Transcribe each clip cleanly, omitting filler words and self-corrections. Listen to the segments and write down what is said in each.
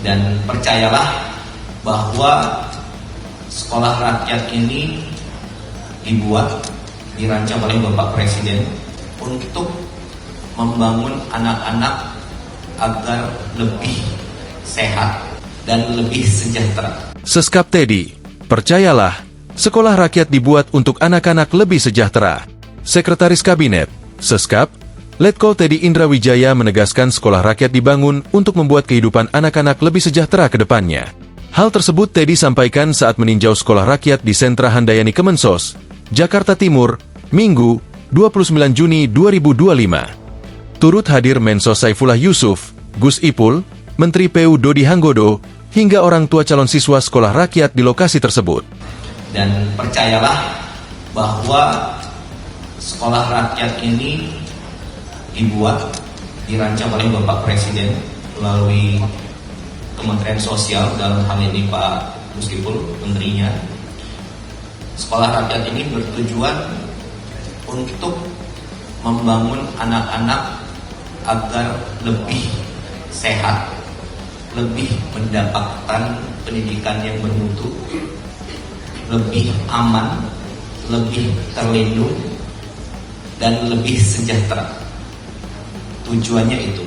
Dan percayalah bahwa sekolah rakyat ini dirancang oleh Bapak Presiden untuk membangun anak-anak agar lebih sehat dan lebih sejahtera. Seskap Teddy, percayalah, sekolah rakyat dibuat untuk anak-anak lebih sejahtera. Sekretaris Kabinet, Seskap, Letkol Teddy Indrawijaya menegaskan sekolah rakyat dibangun untuk membuat kehidupan anak-anak lebih sejahtera ke depannya. Hal tersebut Teddy sampaikan saat meninjau sekolah rakyat di Sentra Handayani Kemensos, Jakarta Timur, Minggu, 29 Juni 2025. Turut hadir Mensos Saifullah Yusuf, Gus Ipul, Menteri PU Dodi Hanggodo, hingga orang tua calon siswa sekolah rakyat di lokasi tersebut. Dan percayalah bahwa sekolah rakyat ini dirancang oleh Bapak Presiden melalui Kementerian Sosial, dalam hal ini Pak Gus Ipul, menterinya. Sekolah rakyat ini bertujuan untuk membangun anak-anak agar lebih sehat, lebih mendapatkan pendidikan yang bermutu, lebih aman, lebih terlindung, dan lebih sejahtera. Tujuannya itu.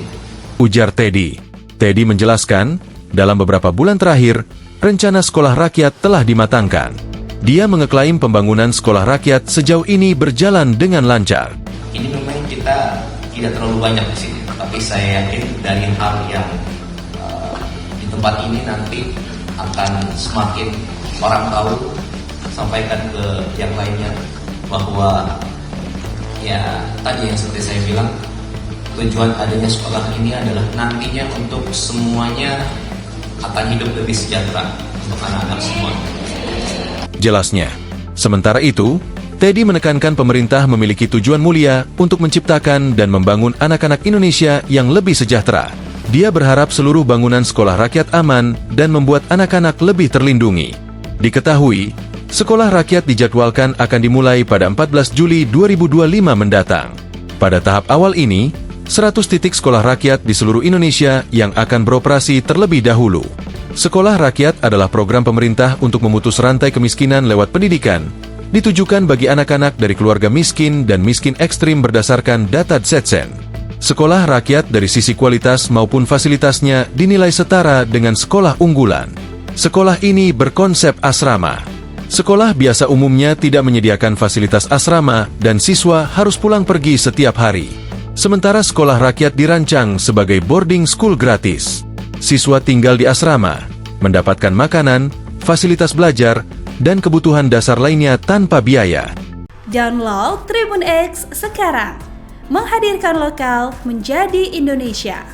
Ujar Teddy. Teddy menjelaskan, dalam beberapa bulan terakhir, rencana sekolah rakyat telah dimatangkan. Dia mengeklaim pembangunan sekolah rakyat sejauh ini berjalan dengan lancar. Ini memang kita tidak terlalu banyak di sini, tapi saya yakin dari hal yang di tempat ini nanti akan semakin orang tahu, sampaikan ke yang lainnya bahwa ya tadi yang seperti saya bilang, tujuan adanya sekolah ini adalah nantinya untuk semuanya akan hidup lebih sejahtera untuk anak-anak semua. Jelasnya. Sementara itu, Teddy menekankan pemerintah memiliki tujuan mulia untuk menciptakan dan membangun anak-anak Indonesia yang lebih sejahtera. Dia berharap seluruh bangunan sekolah rakyat aman dan membuat anak-anak lebih terlindungi. Diketahui, sekolah rakyat dijadwalkan akan dimulai pada 14 Juli 2025 mendatang. Pada tahap awal ini, 100 titik sekolah rakyat di seluruh Indonesia yang akan beroperasi terlebih dahulu. Sekolah rakyat adalah program pemerintah untuk memutus rantai kemiskinan lewat pendidikan, ditujukan bagi anak-anak dari keluarga miskin dan miskin ekstrim berdasarkan data Zetsen. Sekolah rakyat dari sisi kualitas maupun fasilitasnya dinilai setara dengan sekolah unggulan. Sekolah ini berkonsep asrama. Sekolah biasa umumnya tidak menyediakan fasilitas asrama dan siswa harus pulang pergi setiap hari. Sementara sekolah rakyat dirancang sebagai boarding school gratis. Siswa tinggal di asrama, mendapatkan makanan, fasilitas belajar, dan kebutuhan dasar lainnya tanpa biaya. Download Tribun X sekarang, menghadirkan lokal menjadi Indonesia.